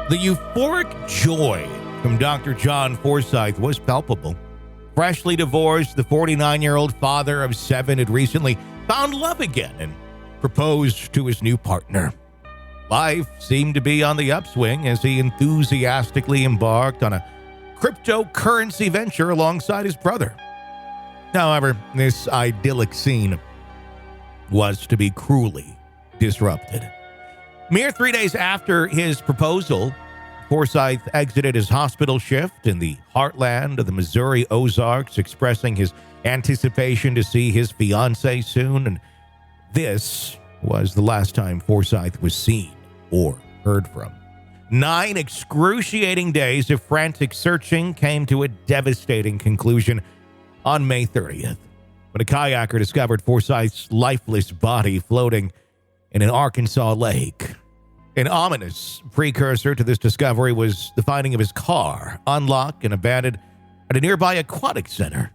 The euphoric joy from Dr. John Forsyth was palpable. Freshly divorced, the 49-year-old father of 7 had recently found love again and proposed to his new partner. Life seemed to be on the upswing as he enthusiastically embarked on a cryptocurrency venture alongside his brother. However, this idyllic scene was to be cruelly disrupted. Mere 3 days after his proposal, Forsyth exited his hospital shift in the heartland of the Missouri Ozarks, expressing his anticipation to see his fiancée soon, and this was the last time Forsyth was seen or heard from. 9 excruciating days of frantic searching came to a devastating conclusion on May 30th, when a kayaker discovered Forsyth's lifeless body floating in an Arkansas lake. An ominous precursor to this discovery was the finding of his car, unlocked and abandoned at a nearby aquatic center.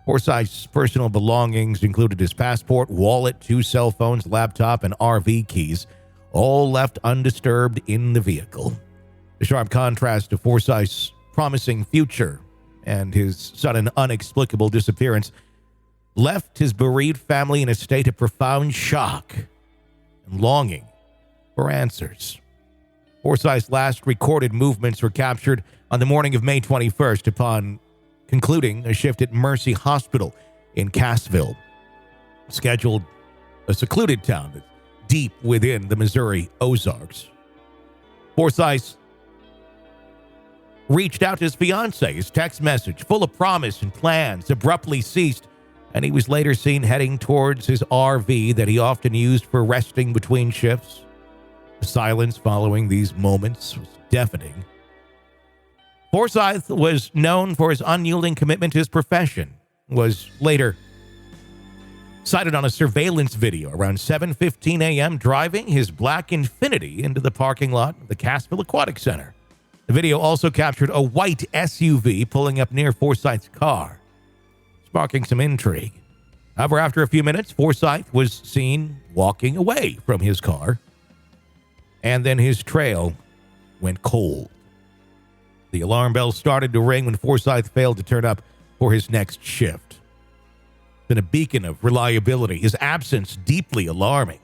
Forsyth's personal belongings included his passport, wallet, 2 cell phones, laptop, and RV keys, all left undisturbed in the vehicle. The sharp contrast to Forsyth's promising future and his sudden unexplicable disappearance left his bereaved family in a state of profound shock and longing for answers. Forsyth's last recorded movements were captured on the morning of May 21st upon concluding a shift at Mercy Hospital in Cassville, scheduled a secluded town that's deep within the Missouri Ozarks. Forsyth reached out to his fiancée. His text message, full of promise and plans, abruptly ceased, and he was later seen heading towards his RV that he often used for resting between shifts. The silence following these moments was deafening. Forsyth was known for his unyielding commitment to his profession, was later sighted on a surveillance video around 7:15 a.m. driving his black Infiniti into the parking lot of the Cassville Aquatic Center. The video also captured a white SUV pulling up near Forsyth's car, sparking some intrigue. However, after a few minutes, Forsyth was seen walking away from his car, and then his trail went cold. The alarm bell started to ring when Forsyth failed to turn up for his next shift. Been a beacon of reliability, his absence deeply alarming.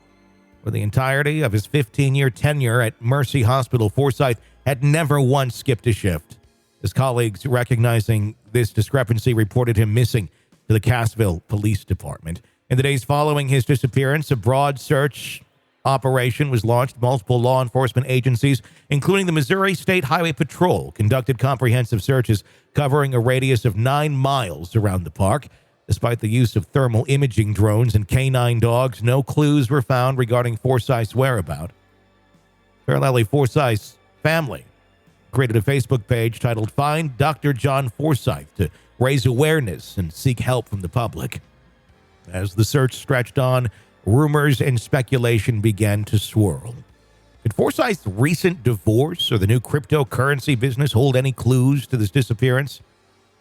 For the entirety of his 15-year tenure at Mercy Hospital, Forsyth had never once skipped a shift. His colleagues, recognizing this discrepancy, reported him missing to the Cassville Police Department. In the days following his disappearance, a broad search operation was launched. Multiple law enforcement agencies, including the Missouri State Highway Patrol, conducted comprehensive searches covering a radius of 9 miles around the park. Despite the use of thermal imaging drones and canine dogs, no clues were found regarding Forsyth's whereabouts. Parallelly, Forsyth's family created a Facebook page titled Find Dr. John Forsyth to raise awareness and seek help from the public. As the search stretched on, rumors and speculation began to swirl. Did Forsyth's recent divorce or the new cryptocurrency business hold any clues to this disappearance?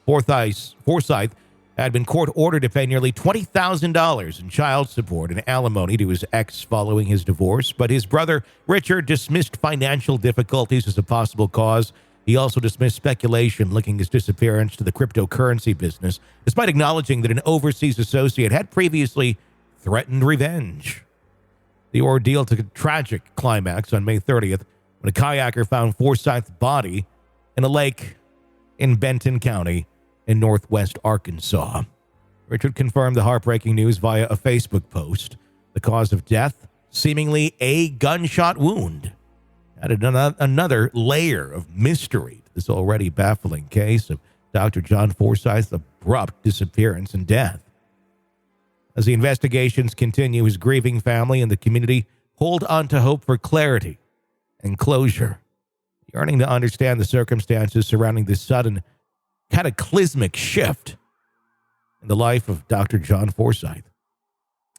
Forsyth had been court-ordered to pay nearly $20,000 in child support and alimony to his ex following his divorce, but his brother, Richard, dismissed financial difficulties as a possible cause. He also dismissed speculation linking his disappearance to the cryptocurrency business, despite acknowledging that an overseas associate had previously threatened revenge. The ordeal took a tragic climax on May 30th when a kayaker found Forsyth's body in a lake in Benton County in northwest Arkansas. Richard confirmed the heartbreaking news via a Facebook post. The cause of death, seemingly a gunshot wound, added another layer of mystery to this already baffling case of Dr. John Forsyth's abrupt disappearance and death. As the investigations continue, his grieving family and the community hold on to hope for clarity and closure, yearning to understand the circumstances surrounding this sudden cataclysmic shift in the life of Dr. John Forsyth.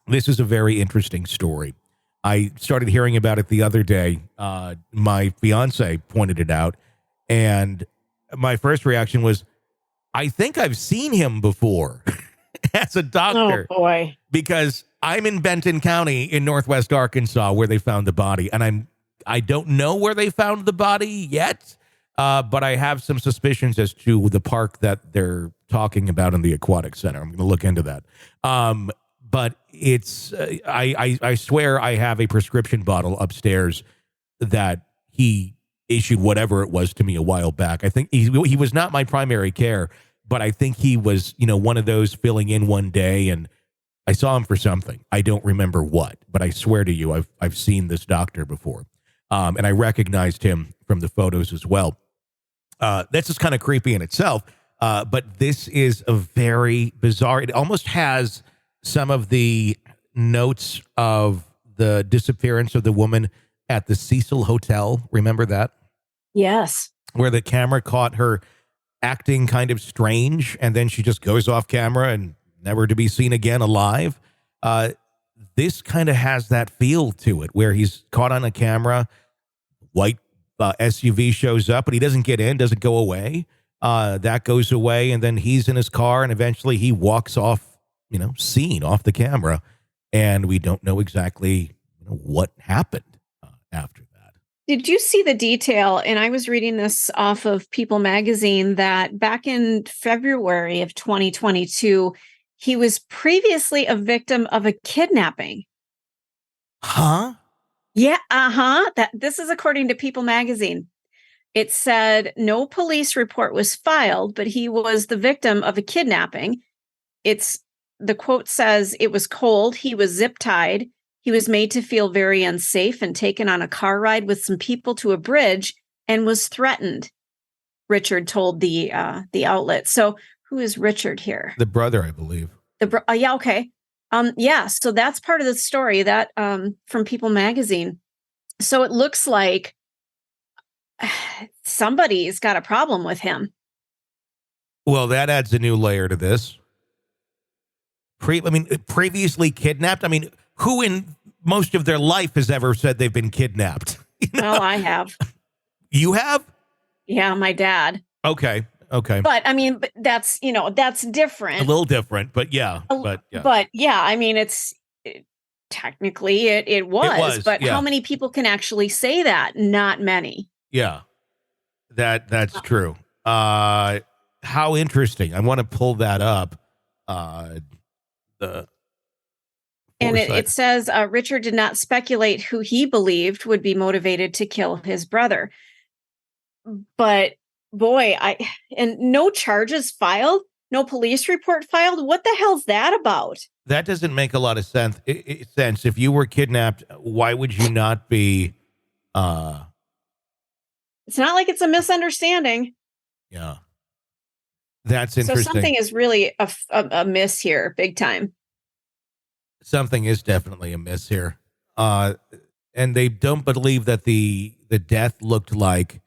This is a very interesting story. I started hearing about it the other day. My fiance pointed it out, and my first reaction was, I think I've seen him before as a doctor. Oh, boy. Because I'm in Benton County in northwest Arkansas where they found the body, and I don't know where they found the body yet, but I have some suspicions as to the park that they're talking about in the aquatic center. I'm going to look into that. But it's I swear I have a prescription bottle upstairs that he issued whatever it was to me a while back. I think he was not my primary care, but I think he was, one of those filling in one day, and I saw him for something. I don't remember what, but I swear to you, I've seen this doctor before, and I recognized him from the photos as well. That's just kind of creepy in itself, but this is a very bizarre. It almost has some of the notes of the disappearance of the woman at the Cecil Hotel. Remember that? Yes. Where the camera caught her acting kind of strange, and then she just goes off camera and never to be seen again alive. This kind of has that feel to it, where he's caught on a camera, white SUV shows up, but he doesn't get in, doesn't go away. That goes away, and then he's in his car, and eventually he walks off, seen off the camera, and we don't know exactly what happened after that. Did you see the detail? And I was reading this off of People magazine that back in February of 2022, he was previously a victim of a kidnapping. Huh? Yeah, this is according to People magazine. It said no police report was filed, but he was the victim of a kidnapping. The quote says it was cold. He was zip tied. He was made to feel very unsafe and taken on a car ride with some people to a bridge and was threatened. Richard told the outlet. So who is Richard here? The brother, I believe. Yeah. Okay. So that's part of the story that from People magazine. So it looks like somebody's got a problem with him. Well, that adds a new layer to this. Previously kidnapped. I mean, who in most of their life has ever said they've been kidnapped? Well, I have. You have? Yeah, my dad. Okay. But that's different. A little different, but yeah. Technically it was, but yeah. How many people can actually say that? Not many. Yeah. That's true. How interesting. I want to pull that up. It says Richard did not speculate who he believed would be motivated to kill his brother. But boy, and no charges filed, no police report filed. What the hell's that about? That doesn't make a lot of sense. Sense. If you were kidnapped, why would you not be? It's not like it's a misunderstanding. Yeah, that's interesting. So something is really a miss here, big time. Something is definitely amiss here. And they don't believe that the death looked like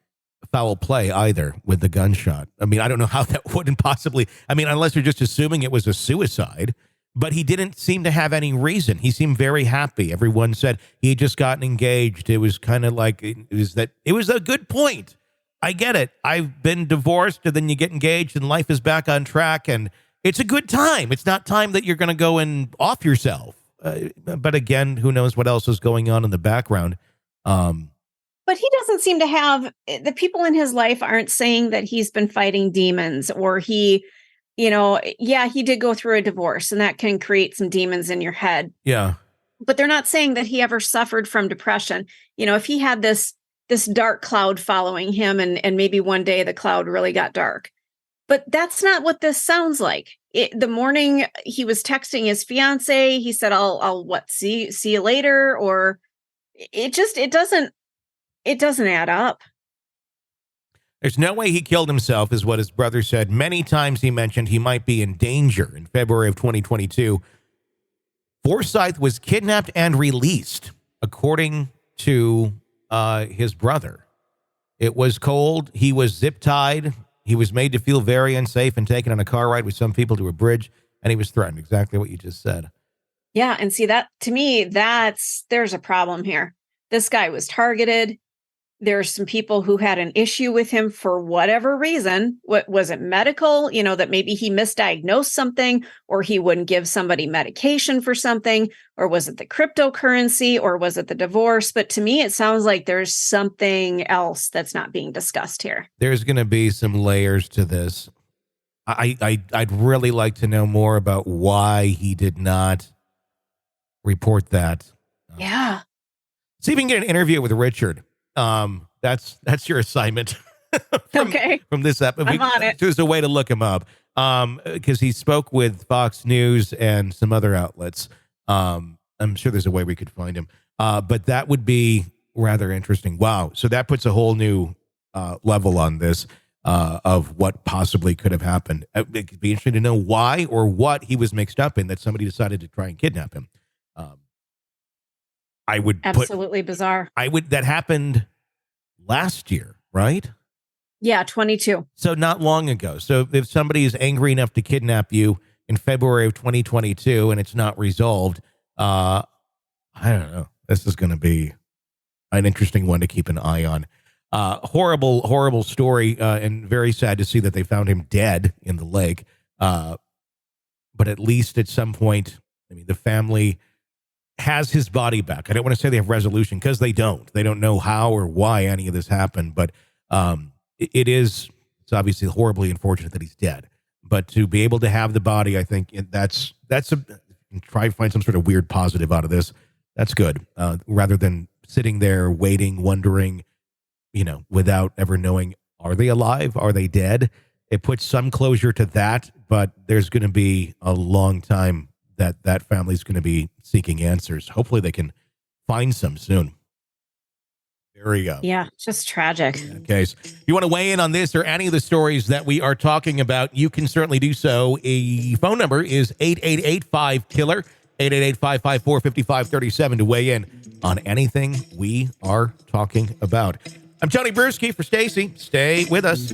foul play either with the gunshot. I mean, I don't know how that wouldn't possibly, unless you're just assuming it was a suicide, but he didn't seem to have any reason. He seemed very happy. Everyone said he had just gotten engaged. It was kind of like, it was a good point. I get it. I've been divorced, and then you get engaged and life is back on track, and it's a good time. It's not time that you're going to go and off yourself. But again, who knows what else is going on in the background. But he doesn't seem to have, the people in his life aren't saying that he's been fighting demons, or he did go through a divorce, and that can create some demons in your head. Yeah. But they're not saying that he ever suffered from depression. If he had this dark cloud following him, and maybe one day the cloud really got dark. But that's not what this sounds like. The morning he was texting his fiance, he said, I'll see you later. Or it doesn't add up. There's no way he killed himself, is what his brother said. Many times he mentioned he might be in danger. In February of 2022, Forsyth was kidnapped and released, according to his brother. It was cold. He was zip-tied. He was made to feel very unsafe and taken on a car ride with some people to a bridge, and he was threatened. Exactly what you just said. Yeah, and see, that to me, there's a problem here. This guy was targeted. There's some people who had an issue with him for whatever reason. What was it, medical? That maybe he misdiagnosed something, or he wouldn't give somebody medication for something, or was it the cryptocurrency, or was it the divorce? But to me, it sounds like there's something else that's not being discussed here. There's going to be some layers to this. I'd really like to know more about why he did not report that. Yeah. See if you can get an interview with Richard. That's your assignment. From this episode. I'm on it. There's a way to look him up. Because he spoke with Fox News and some other outlets. I'm sure there's a way we could find him. But that would be rather interesting. Wow. So that puts a whole new level on this of what possibly could have happened. It could be interesting to know why or what he was mixed up in that somebody decided to try and kidnap him. I would absolutely bizarre. That happened last year, right? Yeah, 22. So not long ago. So if somebody is angry enough to kidnap you in February of 2022 and it's not resolved, I don't know. This is going to be an interesting one to keep an eye on. Horrible, horrible story, and very sad to see that they found him dead in the lake. But at least at some point, the family has his body back. I don't want to say they have resolution because they don't. They don't know how or why any of this happened, but it's obviously horribly unfortunate that he's dead. But to be able to have the body, I think that's try to find some sort of weird positive out of this. That's good. Rather than sitting there waiting, wondering, without ever knowing, are they alive? Are they dead? It puts some closure to that, but there's going to be a long time that family's going to be seeking answers. Hopefully they can find some soon. There we go. Yeah, just tragic. Okay. So if you want to weigh in on this or any of the stories that we are talking about, you can certainly do so. A phone number is 888-5-KILLER, 888-554-5537 to weigh in on anything we are talking about. I'm Tony Brueski for Stacy. Stay with us.